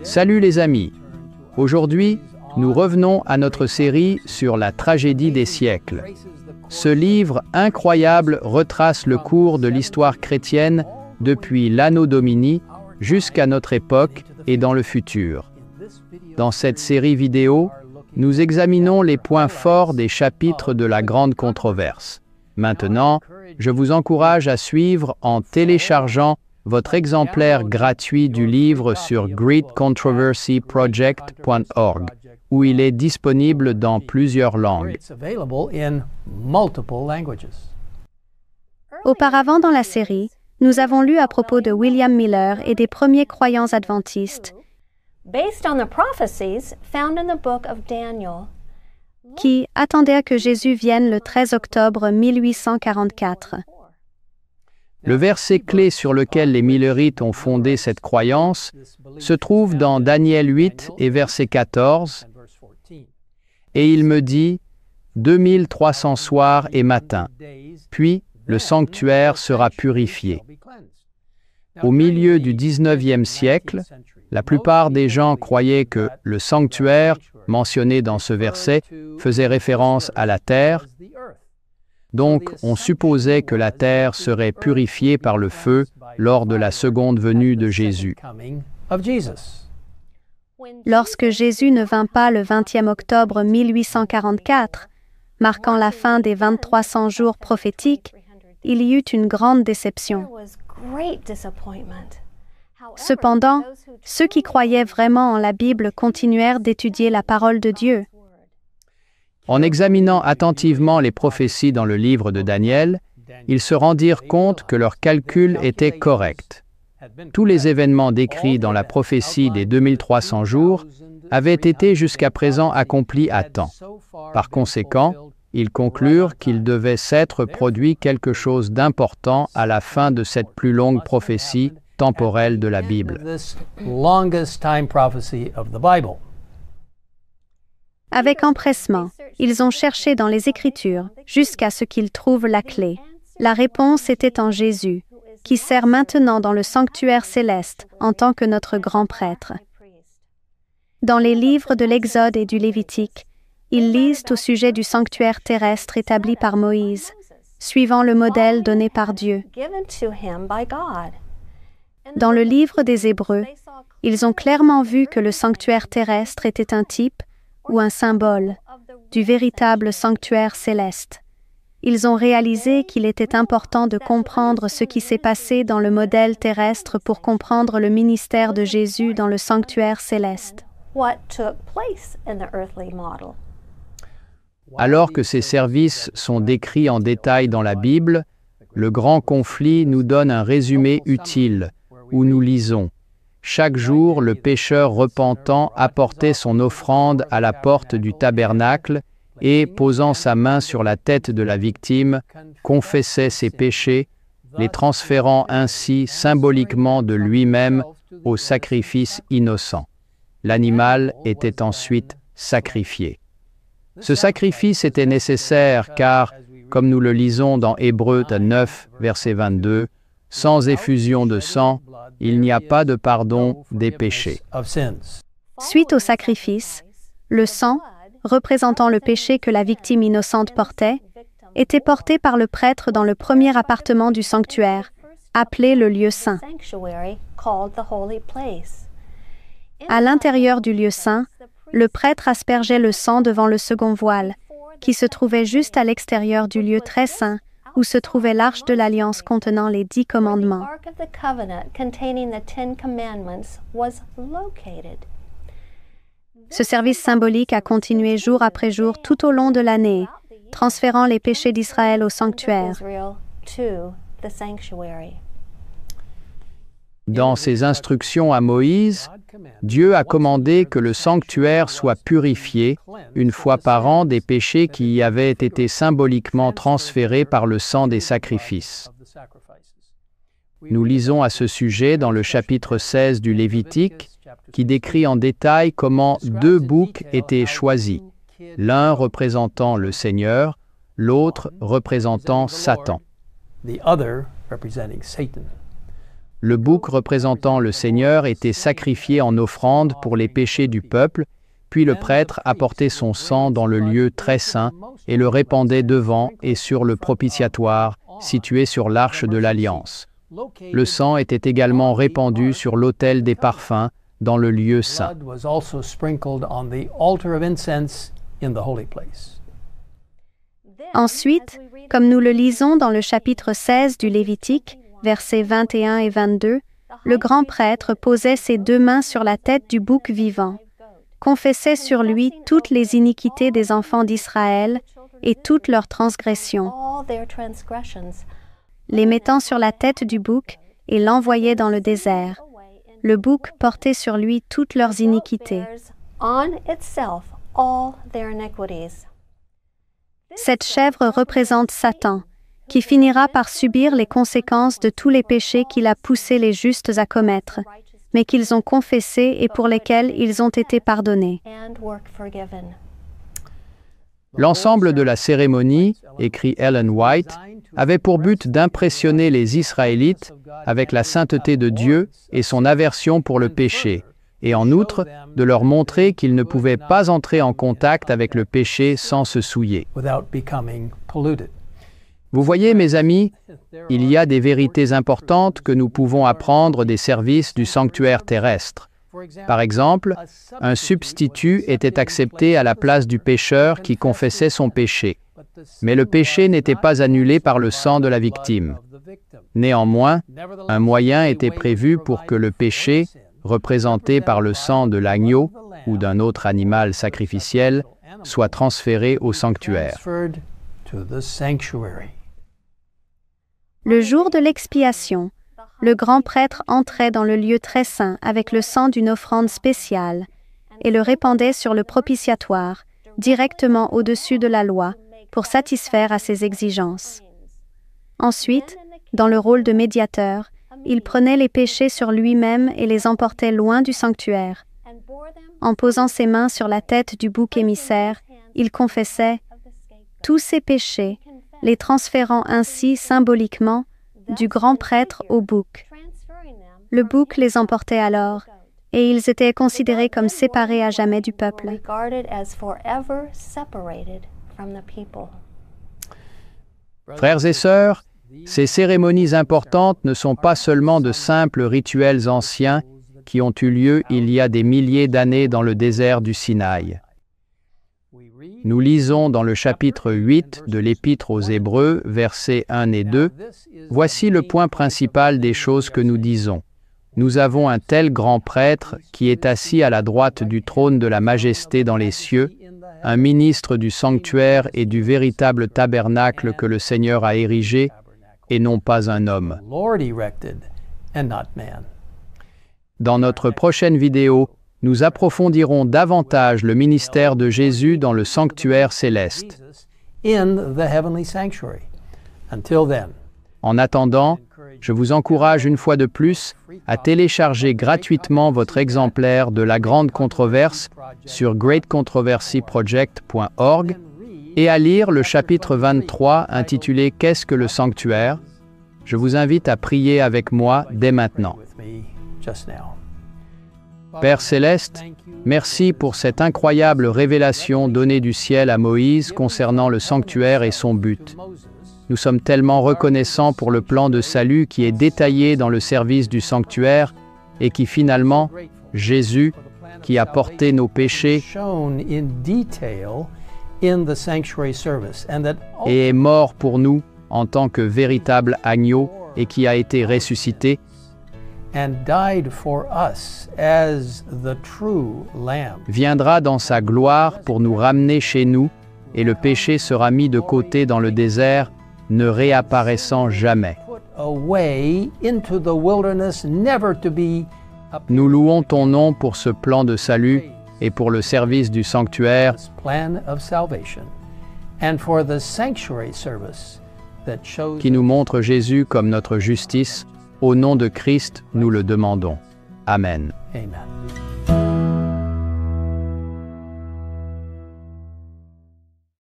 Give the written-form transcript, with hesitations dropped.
Salut les amis! Aujourd'hui, nous revenons à notre série sur la tragédie des siècles. Ce livre incroyable retrace le cours de l'histoire chrétienne depuis l'Anno Domini jusqu'à notre époque et dans le futur. Dans cette série vidéo, nous examinons les points forts des chapitres de la grande controverse. Maintenant, je vous encourage à suivre en téléchargeant votre exemplaire gratuit du livre sur greatcontroversyproject.org, où il est disponible dans plusieurs langues. Auparavant dans la série, nous avons lu à propos de William Miller et des premiers croyants adventistes qui attendaient que Jésus vienne le 13 octobre 1844. Le verset clé sur lequel les Millerites ont fondé cette croyance se trouve dans Daniel 8 et verset 14. Et il me dit, 2300 soirs et matins, puis le sanctuaire sera purifié. Au milieu du 19e siècle, la plupart des gens croyaient que le sanctuaire, mentionné dans ce verset, faisait référence à la terre. Donc, on supposait que la terre serait purifiée par le feu lors de la seconde venue de Jésus. Lorsque Jésus ne vint pas le 20e octobre 1844, marquant la fin des 2300 jours prophétiques, il y eut une grande déception. Cependant, ceux qui croyaient vraiment en la Bible continuèrent d'étudier la parole de Dieu. En examinant attentivement les prophéties dans le livre de Daniel, ils se rendirent compte que leur calcul était correct. Tous les événements décrits dans la prophétie des 2300 jours avaient été jusqu'à présent accomplis à temps. Par conséquent, ils conclurent qu'il devait s'être produit quelque chose d'important à la fin de cette plus longue prophétie temporelle de la Bible. Avec empressement, ils ont cherché dans les Écritures jusqu'à ce qu'ils trouvent la clé. La réponse était en Jésus, qui sert maintenant dans le sanctuaire céleste en tant que notre grand prêtre. Dans les livres de l'Exode et du Lévitique, ils lisent au sujet du sanctuaire terrestre établi par Moïse, suivant le modèle donné par Dieu. Dans le livre des Hébreux, ils ont clairement vu que le sanctuaire terrestre était un type ou un symbole du véritable sanctuaire céleste. Ils ont réalisé qu'il était important de comprendre ce qui s'est passé dans le modèle terrestre pour comprendre le ministère de Jésus dans le sanctuaire céleste. Alors que ces services sont décrits en détail dans la Bible, le grand conflit nous donne un résumé utile, où nous lisons « Chaque jour, le pécheur repentant apportait son offrande à la porte du tabernacle et, posant sa main sur la tête de la victime, confessait ses péchés, les transférant ainsi symboliquement de lui-même au sacrifice innocent. L'animal était ensuite sacrifié. Ce sacrifice était nécessaire car, comme nous le lisons dans Hébreux 9, verset 22, « Sans effusion de sang, il n'y a pas de pardon des péchés. » Suite au sacrifice, le sang, représentant le péché que la victime innocente portait, était porté par le prêtre dans le premier appartement du sanctuaire, appelé le lieu saint. À l'intérieur du lieu saint, le prêtre aspergeait le sang devant le second voile, qui se trouvait juste à l'extérieur du lieu très saint, où se trouvait l'arche de l'Alliance contenant les 10 commandements. Ce service symbolique a continué jour après jour tout au long de l'année, transférant les péchés d'Israël au sanctuaire. Dans ses instructions à Moïse, Dieu a commandé que le sanctuaire soit purifié une fois par an des péchés qui y avaient été symboliquement transférés par le sang des sacrifices. Nous lisons à ce sujet dans le chapitre 16 du Lévitique, qui décrit en détail comment 2 boucs étaient choisis, l'un représentant le Seigneur, l'autre représentant Satan. Le bouc représentant le Seigneur était sacrifié en offrande pour les péchés du peuple, puis le prêtre apportait son sang dans le lieu très saint et le répandait devant et sur le propitiatoire, situé sur l'arche de l'Alliance. Le sang était également répandu sur l'autel des parfums, dans le lieu saint. Ensuite, comme nous le lisons dans le chapitre 16 du Lévitique, versets 21 et 22, le grand prêtre posait ses 2 mains sur la tête du bouc vivant, confessait sur lui toutes les iniquités des enfants d'Israël et toutes leurs transgressions, les mettant sur la tête du bouc et l'envoyait dans le désert. Le bouc portait sur lui toutes leurs iniquités. Cette chèvre représente Satan, qui finira par subir les conséquences de tous les péchés qu'il a poussé les justes à commettre, mais qu'ils ont confessés et pour lesquels ils ont été pardonnés. L'ensemble de la cérémonie, écrit Ellen White, avait pour but d'impressionner les Israélites avec la sainteté de Dieu et son aversion pour le péché, et en outre, de leur montrer qu'ils ne pouvaient pas entrer en contact avec le péché sans se souiller. Vous voyez, mes amis, il y a des vérités importantes que nous pouvons apprendre des services du sanctuaire terrestre. Par exemple, un substitut était accepté à la place du pécheur qui confessait son péché, mais le péché n'était pas annulé par le sang de la victime. Néanmoins, un moyen était prévu pour que le péché, représenté par le sang de l'agneau ou d'un autre animal sacrificiel, soit transféré au sanctuaire. Le jour de l'expiation, le grand prêtre entrait dans le lieu très saint avec le sang d'une offrande spéciale et le répandait sur le propitiatoire, directement au-dessus de la loi, pour satisfaire à ses exigences. Ensuite, dans le rôle de médiateur, il prenait les péchés sur lui-même et les emportait loin du sanctuaire. En posant ses mains sur la tête du bouc émissaire, il confessait tous ses péchés, les transférant ainsi symboliquement du grand prêtre au bouc. Le bouc les emportait alors, et ils étaient considérés comme séparés à jamais du peuple. Frères et sœurs, ces cérémonies importantes ne sont pas seulement de simples rituels anciens qui ont eu lieu il y a des milliers d'années dans le désert du Sinaï. Nous lisons dans le chapitre 8 de l'Épître aux Hébreux, versets 1 et 2, « Voici le point principal des choses que nous disons. Nous avons un tel grand prêtre qui est assis à la droite du trône de la majesté dans les cieux, un ministre du sanctuaire et du véritable tabernacle que le Seigneur a érigé, et non pas un homme. » Dans notre prochaine vidéo, nous approfondirons davantage le ministère de Jésus dans le sanctuaire céleste. En attendant, je vous encourage une fois de plus à télécharger gratuitement votre exemplaire de La Grande Controverse sur greatcontroversyproject.org et à lire le chapitre 23 intitulé « Qu'est-ce que le sanctuaire ?» Je vous invite à prier avec moi dès maintenant. Père Céleste, merci pour cette incroyable révélation donnée du ciel à Moïse concernant le sanctuaire et son but. Nous sommes tellement reconnaissants pour le plan de salut qui est détaillé dans le service du sanctuaire et qui finalement, Jésus, qui a porté nos péchés et est mort pour nous en tant que véritable agneau et qui a été ressuscité, viendra dans sa gloire pour nous ramener chez nous et le péché sera mis de côté dans le désert, ne réapparaissant jamais. Nous louons ton nom pour ce plan de salut et pour le service du sanctuaire qui nous montre Jésus comme notre justice. Au nom de Christ, nous le demandons. Amen. Amen.